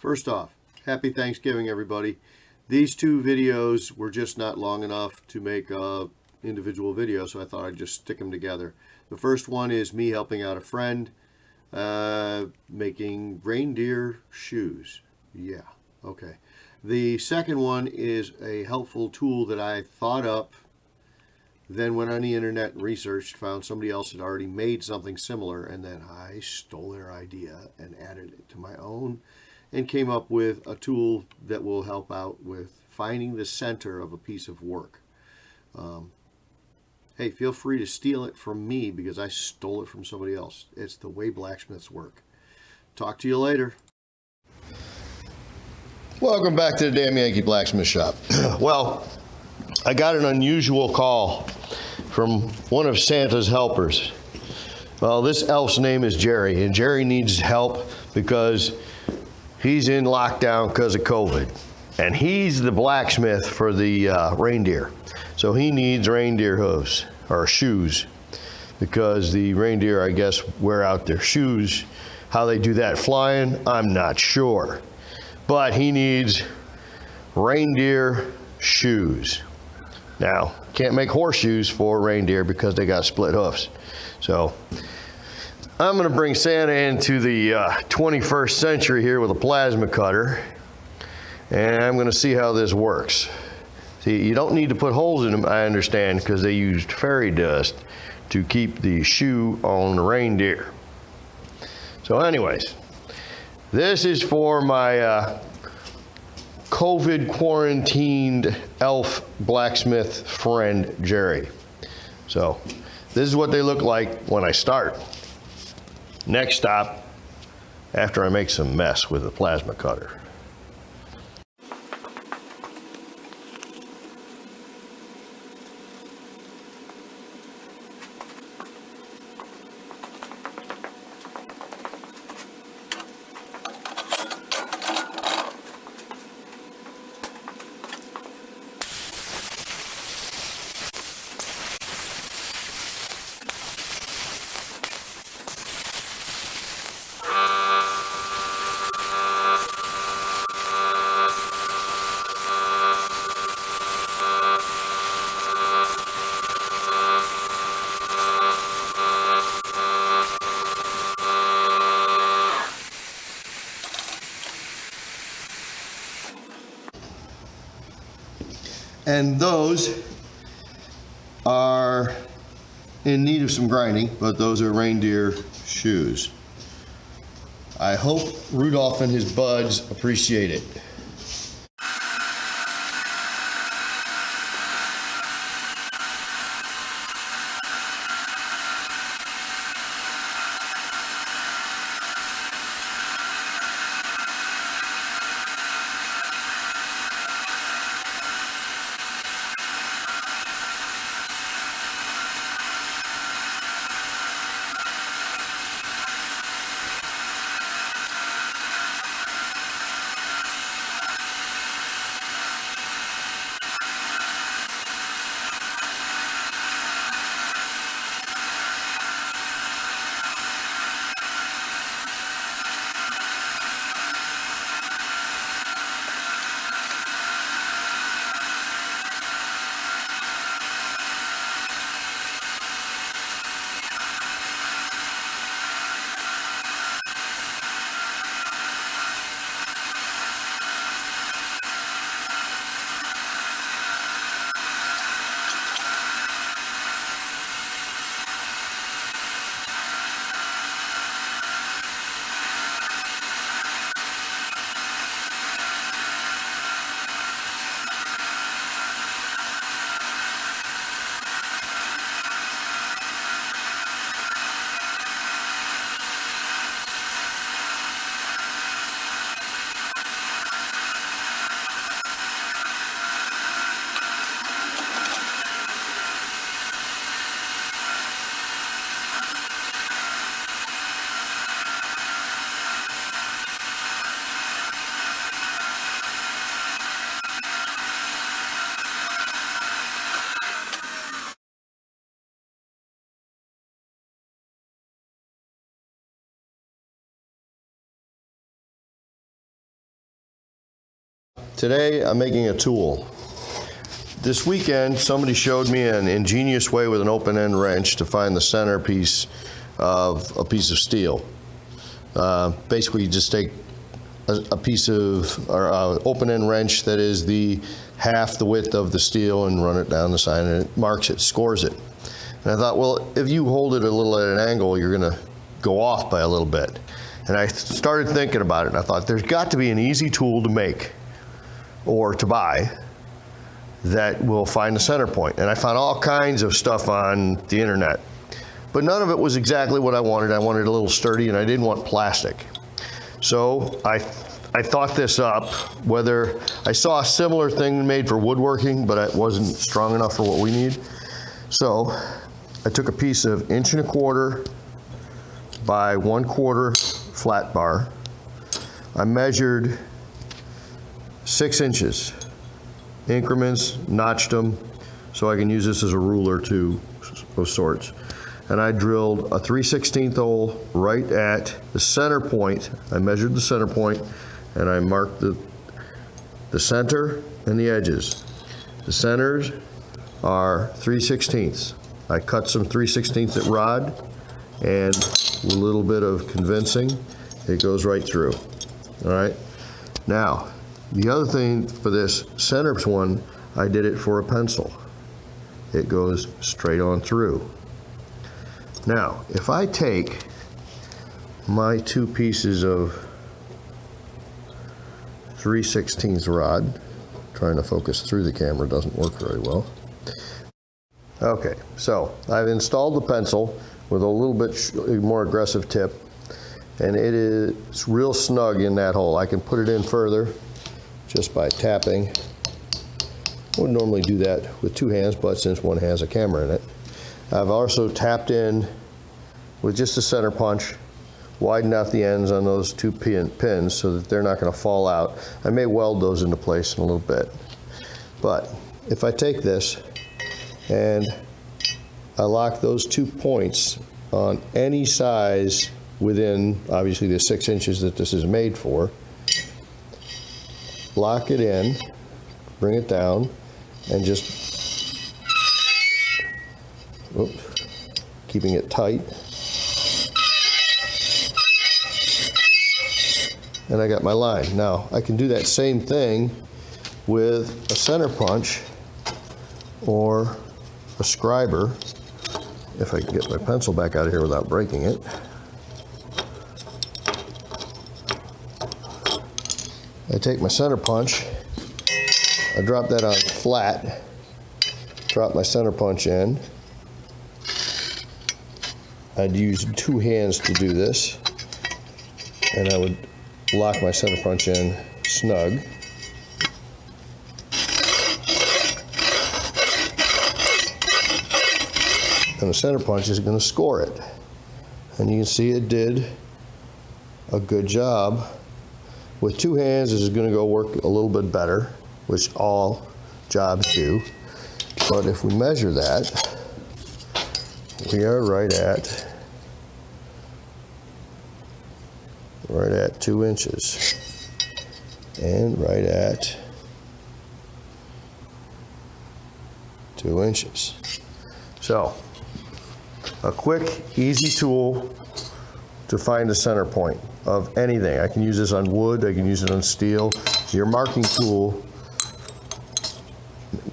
First off, happy Thanksgiving, everybody. These two videos were just not long enough to make a individual video, so I thought I'd just stick them together. The first one is me helping out a friend making reindeer shoes. Yeah, okay. The second one is a helpful tool that I thought up, then went on the internet and researched, found somebody else had already made something similar, and then I stole their idea and added it to my own and came up with a tool that will help out with finding the center of a piece of work. Hey, feel free to steal it from me because I stole it from somebody else. It's the way blacksmiths work. Talk to you later. Welcome back to the Damn Yankee Blacksmith Shop. Well, I got an unusual call from one of Santa's helpers. Well, this elf's name is Jerry, and Jerry needs help because he's in lockdown because of COVID. And he's the blacksmith for the reindeer. So he needs reindeer hooves, or shoes, because the reindeer, I guess, wear out their shoes. How they do that flying, I'm not sure. But he needs reindeer shoes. Now, can't make horseshoes for reindeer because they got split hoofs. So I'm gonna bring Santa into the 21st century here with a plasma cutter, and I'm gonna see how this works. See, you don't need to put holes in them, I understand, because they used fairy dust to keep the shoe on the reindeer. So anyways, this is for my COVID quarantined elf blacksmith friend, Jerry. So this is what they look like when I start. Next stop, after I make some mess with the plasma cutter. And those are in need of some grinding, but those are reindeer shoes. I hope Rudolph and his buds appreciate it. Today I'm making a tool. This weekend somebody showed me an ingenious way with an open-end wrench to find the centerpiece of a piece of steel. Basically you just take a piece of open-end wrench that is the half the width of the steel and run it down the side, and it marks it, scores it. And I thought, well, if you hold it a little at an angle, you're gonna go off by a little bit. And I started thinking about it, and I thought there's got to be an easy tool to make or to buy that will find the center point. And I found all kinds of stuff on the internet, but none of it was exactly what I wanted. I wanted a little sturdy, and I didn't want plastic. So I thought this up, whether I saw a similar thing made for woodworking, but it wasn't strong enough for what we need. So I took a piece of 1¼ inch by 1/4 flat bar. I measured 6 inches, increments, notched them, so I can use this as a ruler too, of sorts. And I drilled a 3/16 hole right at the center point. I measured the center point, and I marked the center and the edges. The centers are 3/16. I cut some 3/16 at rod, and with a little bit of convincing, it goes right through. All right. Now, the other thing for this center one, I did it for a pencil. It goes straight on through. Now, if I take my 2 pieces of 3/16 rod, trying to focus through the camera doesn't work very well. Okay, so I've installed the pencil with a little bit more aggressive tip, and it is real snug in that hole. I can put it in further just by tapping. I would normally do that with 2 hands, but since one has a camera in it, I've also tapped in with just a center punch, widen out the ends on those 2 pins so that they're not going to fall out. I may weld those into place in a little bit. But if I take this and I lock those 2 points on any size within, obviously, the 6 inches that this is made for, lock it in, bring it down, and just, oops, keeping it tight. And I got my line. Now, I can do that same thing with a center punch or a scriber, if I can get my pencil back out of here without breaking it. I take my center punch, I drop that on flat, drop my center punch in. I'd use 2 hands to do this, and I would lock my center punch in snug. And the center punch is going to score it. And you can see it did a good job. With 2 hands, this is going to go work a little bit better, which all jobs do. But if we measure that, we are right at 2 inches and right at 2 inches. So, a quick, easy tool to find the center point of anything. I can use this on wood, I can use it on steel. Your marking tool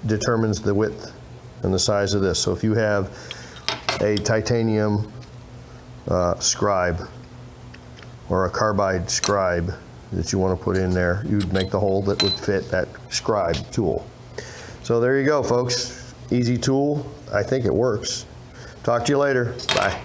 determines the width and the size of this. So if you have a titanium scribe or a carbide scribe that you want to put in there, you'd make the hole that would fit that scribe tool. So there you go, folks. Easy tool. I think it works. Talk to you later. Bye.